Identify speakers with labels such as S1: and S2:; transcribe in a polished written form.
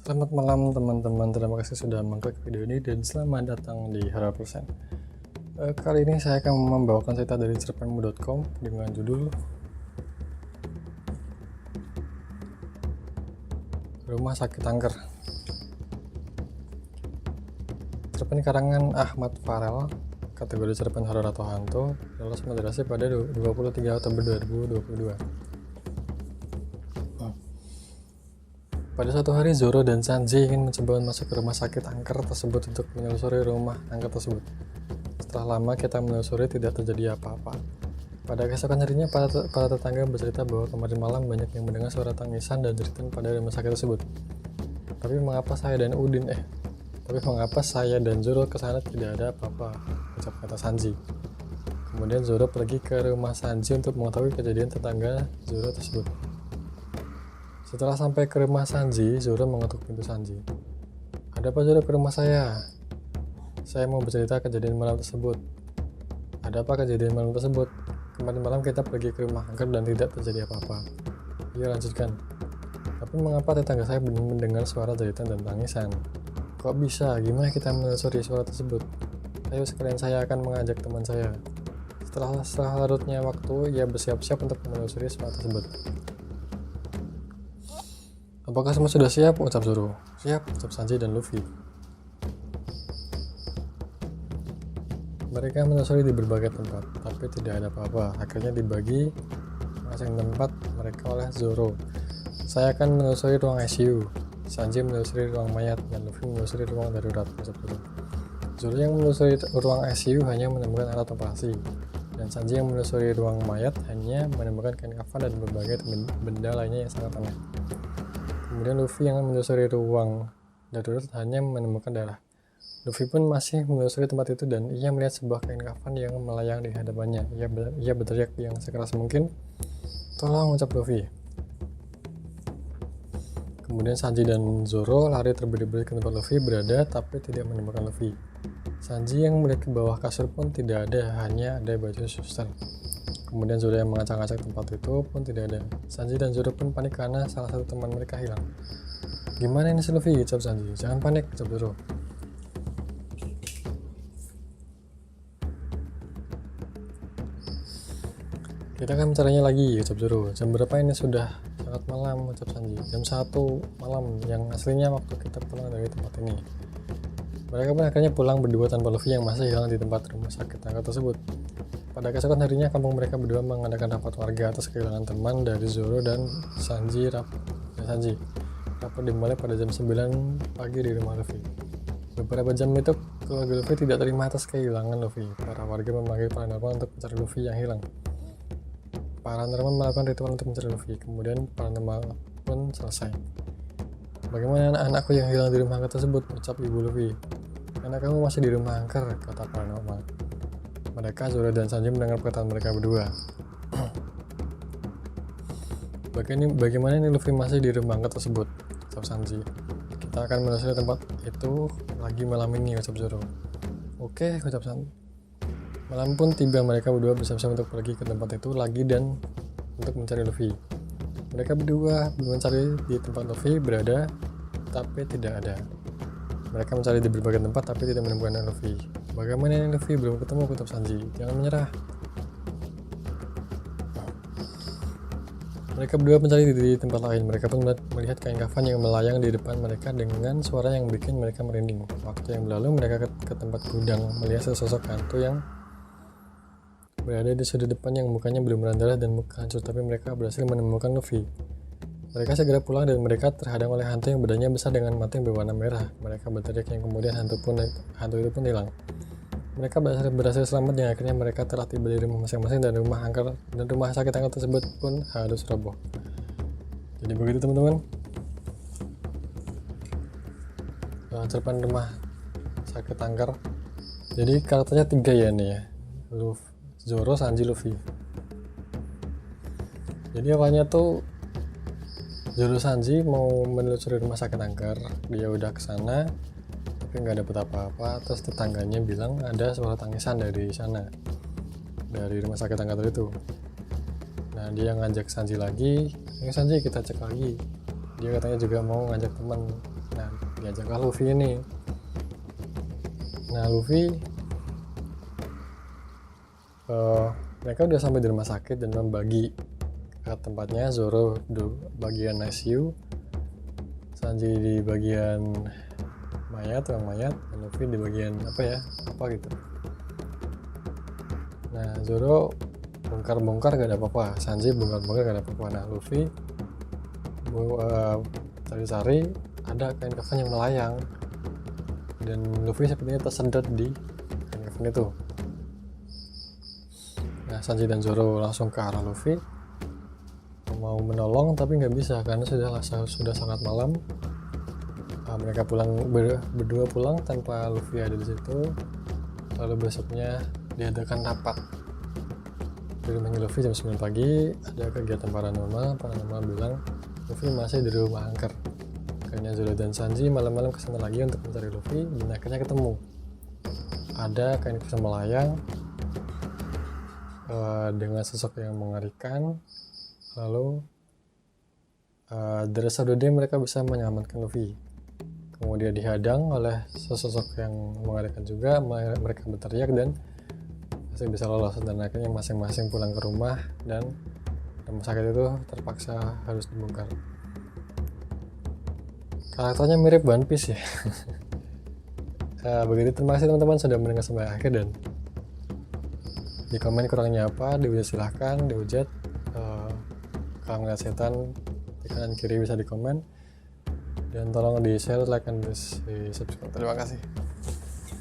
S1: Selamat malam teman-teman, terima kasih sudah mengklik video ini dan selamat datang di Horror Persen. Kali ini saya akan membawakan cerita dari cerpenmu.com dengan judul Rumah Sakit Angker. Cerpen karangan Ahmad Farel, kategori cerpen horor atau hantu, lolos moderasi pada 23 Oktober 2022. Pada suatu hari, Zoro dan Sanji ingin mencoba masuk ke rumah sakit angker tersebut untuk menelusuri rumah angker tersebut. Setelah lama kita menelusuri, tidak terjadi apa-apa. Pada keesokan harinya, para tetangga bercerita bahwa kemarin malam banyak yang mendengar suara tangisan dan jeritan pada rumah sakit tersebut. Tapi mengapa saya dan Zoro ke sana tidak ada apa-apa, ucap kata Sanji. Kemudian Zoro pergi ke rumah Sanji untuk mengetahui kejadian tetangga Zoro tersebut. Setelah sampai ke rumah Sanji, Zoro mengetuk pintu Sanji. Ada apa Zoro ke rumah saya? Saya mau bercerita kejadian malam tersebut. Ada apa kejadian malam tersebut? Kemarin malam kita pergi ke rumah angker dan tidak terjadi apa-apa. Ia lanjutkan. Tapi mengapa tetangga saya mendengar suara jeritan dan tangisan? Kok bisa? Gimana kita menelusuri suara tersebut? Ayo sekalian saya akan mengajak teman saya. Setelah larutnya waktu, ia bersiap-siap untuk menelusuri suara tersebut. Apakah semua sudah siap? Ucap Zoro. Siap, ucap Sanji dan Luffy. Mereka menelusuri di berbagai tempat, tapi tidak ada apa-apa. Akhirnya dibagi masing tempat mereka oleh Zoro. Saya akan menelusuri ruang ICU, Sanji menelusuri ruang mayat, dan Luffy menelusuri ruang darurat, ucap Zoro. Zoro yang menelusuri ruang ICU hanya menemukan alat operasi, dan Sanji yang menelusuri ruang mayat hanya menemukan kain kafan dan berbagai benda lainnya yang sangat aneh. Kemudian Luffy yang menelusuri ruang darurat hanya menemukan darah. Luffy pun masih menelusuri tempat itu dan ia melihat sebuah kain kafan yang melayang di hadapannya. Ia berteriak yang sekeras mungkin, "Tolong!" ucap Luffy. Kemudian Sanji dan Zoro lari terbelit-belit ke tempat Luffy berada tapi tidak menemukan Luffy. Sanji yang melihat ke bawah kasur pun tidak ada, hanya ada baju suster. Kemudian Zoro yang mengacak-acak tempat itu pun tidak ada. Sanji dan Zoro pun panik karena salah satu teman mereka hilang. Gimana ini si Luffy? Ucap Sanji. Jangan panik, ucap Zoro. Kita akan mencarinya lagi, ucap Zoro. Jam berapa ini? Sudah sangat malam, ucap Sanji. Jam 1 malam, yang aslinya waktu kita pulang dari tempat ini. Mereka pun akhirnya pulang berdua tanpa Luffy yang masih hilang di tempat rumah sakit angker tersebut. Pada keesokan harinya, kampung mereka berdua mengadakan rapat warga atas kehilangan teman dari Zoro dan Sanji. Rapat dimulai pada jam 9 pagi di rumah Luffy. Beberapa jam itu, keluarga Luffy tidak terima atas kehilangan Luffy. Para warga memanggil paranormal untuk mencari Luffy yang hilang. Paranormal melakukan ritual untuk mencari Luffy. Kemudian paranormal pun selesai. Bagaimana anak-anakku yang hilang di rumah angker tersebut? Ucap ibu Luffy. Anak kamu masih di rumah angker, kata paranormal. Mereka, Zoro dan Sanji mendengar perkataan mereka berdua. Bagaimana ini Luffy masih di rumah angker tersebut? Ucap Sanji. Kita akan menelusuri tempat itu lagi malam ini, ucap Zoro. Oke, ucap Sanji. Malam pun tiba, mereka berdua bersiap-siap untuk pergi ke tempat itu lagi dan untuk mencari Luffy. Mereka berdua mencari di tempat Luffy berada, tapi tidak ada. Mereka mencari di berbagai tempat tapi tidak menemukan Luffy. Bagaimana ini Luffy? Belum ketemu, ucap Sanji. Jangan menyerah. Mereka berdua mencari di tempat lain. Mereka pun melihat kain kafan yang melayang di depan mereka dengan suara yang bikin mereka merinding. Waktu yang berlalu, mereka ke tempat gudang melihat sesosok hantu yang berada di sudut depan yang mukanya belum berdarah dan muka hancur, tapi mereka berhasil menemukan Luffy. Mereka segera pulang dan mereka terhadang oleh hantu yang badannya besar dengan mata yang berwarna merah. Mereka berteriak yang kemudian hantu itu pun hilang. Mereka berhasil selamat yang akhirnya mereka telah tiba di rumah masing-masing dan rumah sakit angker tersebut pun harus roboh. Jadi begitu teman-teman. Cerpen rumah sakit angker. Jadi karakternya 3 ya nih ya. Zoro, Sanji, Luffy. Jadi awalnya tuh Zoro Sanji mau menelusuri rumah sakit angker. Dia udah kesana tapi nggak dapet apa-apa. Terus tetangganya bilang ada suara tangisan dari sana, dari rumah sakit angker itu. Nah dia ngajak Sanji lagi. Sanji kita cek lagi. Dia katanya juga mau ngajak teman Nah, diajaklah Luffy ini. Nah, Luffy mereka udah sampai di rumah sakit dan membagi ke tempatnya. Zoro di bagian ICU, Sanji di bagian mayat, dan Luffy di bagian apa gitu. Nah, Zoro bongkar-bongkar gak ada apa-apa, Sanji bongkar-bongkar gak ada apa-apa. Nah, Luffy cari-cari ada kain kafan yang melayang, dan Luffy sepertinya tersedot di kain kafan itu. Nah, Sanji dan Zoro langsung ke arah Luffy, mau menolong tapi nggak bisa karena sudah sangat malam. Mereka berdua pulang tanpa Luffy ada di situ. Lalu besoknya diadakan rapat di rumahnya Luffy jam 9 pagi. Ada kegiatan paranormal bilang Luffy masih di rumah angker. Akhirnya Zoro dan Sanji malam-malam kesana lagi untuk mencari Luffy, dan akhirnya ketemu. Ada kain kafan melayang dengan sosok yang mengerikan. Lalu dari satu day mereka bisa menyelamatkan Luffy. Kemudian dihadang oleh sosok yang mengerikan juga. Mereka berteriak dan masih bisa lolos, dan akhirnya masing-masing pulang ke rumah, dan rumah sakit itu terpaksa harus dibongkar. Karakternya mirip One Piece ya. Begitu, terima kasih teman-teman sudah mendengar sampai akhir, dan di komen kurangnya apa silahkan dihujat. Kalau ngeliat setan di kanan kiri bisa di komen, dan tolong di share, like, dan di subscribe. Terima kasih.